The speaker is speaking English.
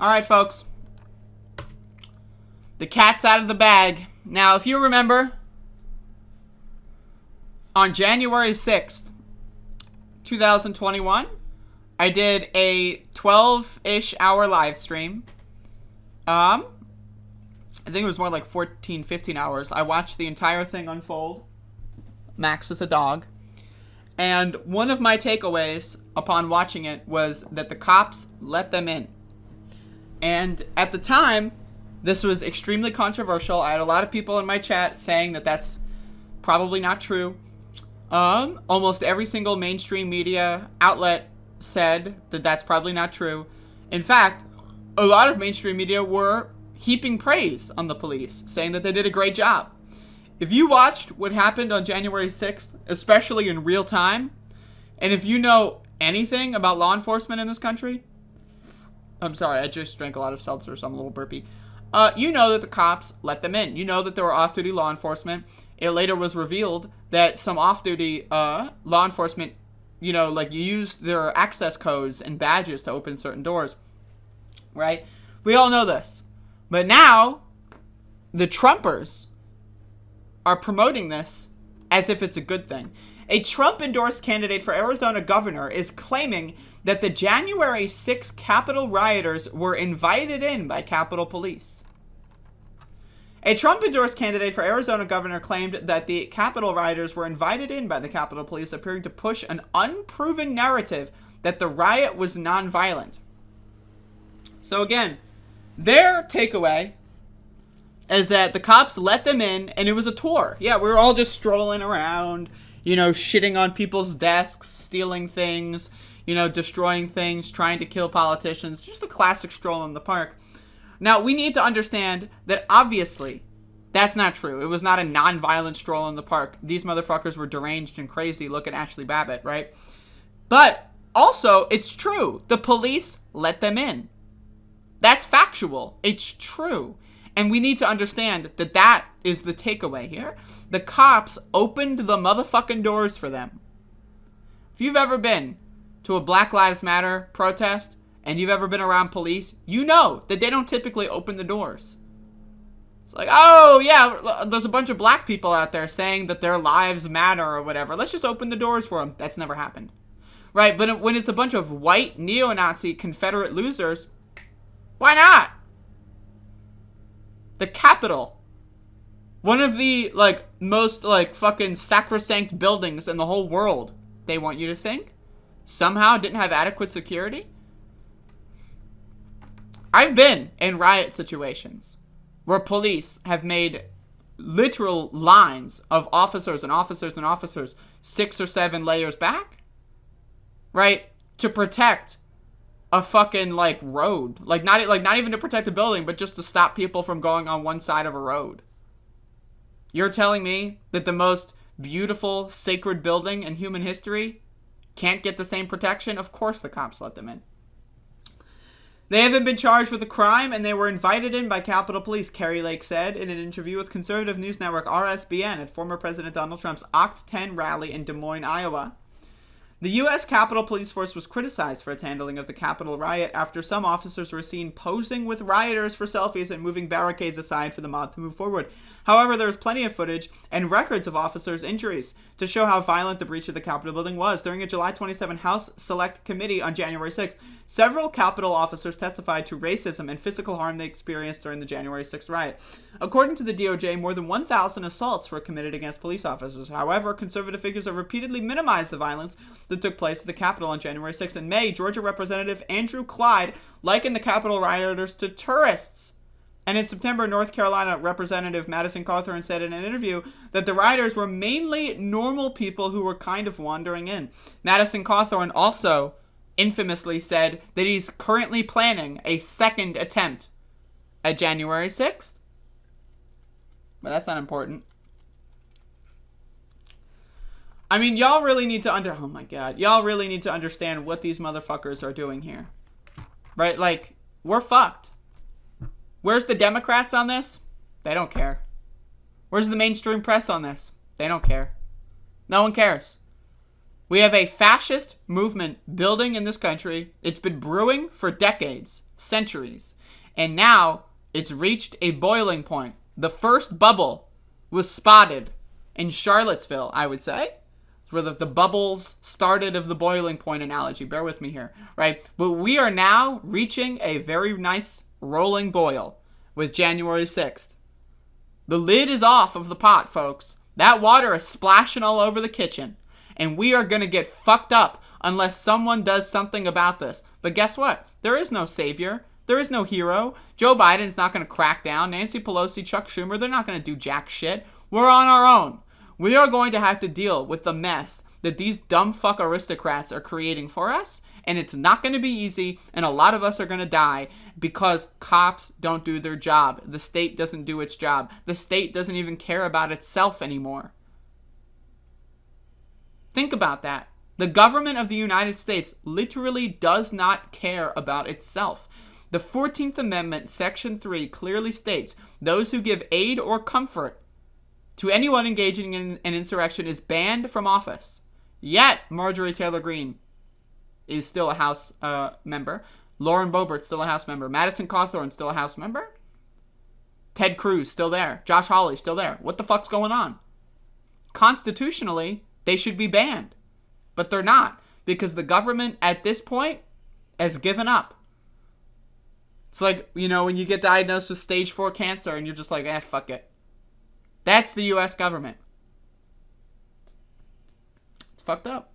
Alright, folks. The cat's out of the bag. Now, if you remember, on January 6th, 2021, I did a 12-ish hour live stream. I think it was more like 14, 15 hours. I watched the entire thing unfold. Max is a dog. And one of my takeaways upon watching it was that the cops let them in. And at the time, this was extremely controversial. I had a lot of people in my chat saying that that's probably not true. Almost every single mainstream media outlet said that that's probably not true. In fact, a lot of mainstream media were heaping praise on the police, saying that they did a great job. If you watched what happened on January 6th, especially in real time, and if you know anything about law enforcement in this country, I'm sorry, I just drank a lot of seltzer, so I'm a little burpy. You know that the cops let them in. You know that there were off-duty law enforcement. It later was revealed that some off-duty law enforcement, used their access codes and badges to open certain doors. Right? We all know this. But now, the Trumpers are promoting this as if it's a good thing. A Trump-endorsed candidate for Arizona governor is claiming that the January 6 Capitol rioters were invited in by Capitol Police. A Trump-endorsed candidate for Arizona governor claimed that the Capitol rioters were invited in by the Capitol Police, appearing to push an unproven narrative that the riot was nonviolent. So again, their takeaway is that the cops let them in and it was a tour. Yeah, we were all just strolling around, shitting on people's desks, stealing things, destroying things, trying to kill politicians. Just a classic stroll in the park. Now, we need to understand that obviously that's not true. It was not a non-violent stroll in the park. These motherfuckers were deranged and crazy. Look at Ashley Babbitt, right? But also, it's true. The police let them in. That's factual. It's true. And we need to understand that that is the takeaway here. The cops opened the motherfucking doors for them. If you've ever been to a Black Lives Matter protest and you've ever been around police, you know that they don't typically open the doors. It's like, oh yeah, there's a bunch of black people out there saying that their lives matter or whatever. Let's just open the doors for them. That's never happened. Right? But when it's a bunch of white neo-Nazi Confederate losers, why not? The Capitol, one of the, most, fucking sacrosanct buildings in the whole world, they want you to think, somehow didn't have adequate security? I've been in riot situations where police have made literal lines of officers and officers and officers 6 or 7 layers back, right, to protect a fucking, road. Not even to protect a building, but just to stop people from going on one side of a road. You're telling me that the most beautiful, sacred building in human history can't get the same protection? Of course the cops let them in. They haven't been charged with a crime, and they were invited in by Capitol Police, Kari Lake said in an interview with conservative news network RSBN at former President Donald Trump's Oct 10 rally in Des Moines, Iowa. The U.S. Capitol Police Force was criticized for its handling of the Capitol riot after some officers were seen posing with rioters for selfies and moving barricades aside for the mob to move forward. However, there was plenty of footage and records of officers' injuries to show how violent the breach of the Capitol building was. During a July 27 House Select Committee on January 6th, several Capitol officers testified to racism and physical harm they experienced during the January 6th riot. According to the DOJ, more than 1,000 assaults were committed against police officers. However, conservative figures have repeatedly minimized the violence that took place at the Capitol on January 6th. In May, Georgia Representative Andrew Clyde likened the Capitol rioters to tourists. And in September, North Carolina Representative Madison Cawthorn said in an interview that the rioters were mainly normal people who were kind of wandering in. Madison Cawthorn also infamously said that he's currently planning a second attempt at January 6th. But that's not important. I mean, y'all really need to y'all really need to understand what these motherfuckers are doing here. Right? We're fucked. Where's the Democrats on this? They don't care. Where's the mainstream press on this? They don't care. No one cares. We have a fascist movement building in this country. It's been brewing for decades, centuries. And now it's reached a boiling point. The first bubble was spotted in Charlottesville, I would say. Where the bubbles started of the boiling point analogy. Bear with me here, right? But we are now reaching a very nice rolling boil with January 6th. The lid is off of the pot, folks. That water is splashing all over the kitchen. And we are going to get fucked up unless someone does something about this. But guess what? There is no savior. There is no hero. Joe Biden's not going to crack down. Nancy Pelosi, Chuck Schumer, they're not going to do jack shit. We're on our own. We are going to have to deal with the mess that these dumb fuck aristocrats are creating for us. And it's not going to be easy. And a lot of us are going to die because cops don't do their job. The state doesn't do its job. The state doesn't even care about itself anymore. Think about that. The government of the United States literally does not care about itself. The 14th Amendment, Section 3, clearly states, those who give aid or comfort to anyone engaging in an insurrection is banned from office. Yet, Marjorie Taylor Greene is still a House member. Lauren Boebert still a House member. Madison Cawthorn still a House member. Ted Cruz still there. Josh Hawley still there. What the fuck's going on? Constitutionally, they should be banned. But they're not. Because the government at this point has given up. It's like, you know, when you get diagnosed with stage 4 cancer and you're just like, fuck it. That's the U.S. government. It's fucked up.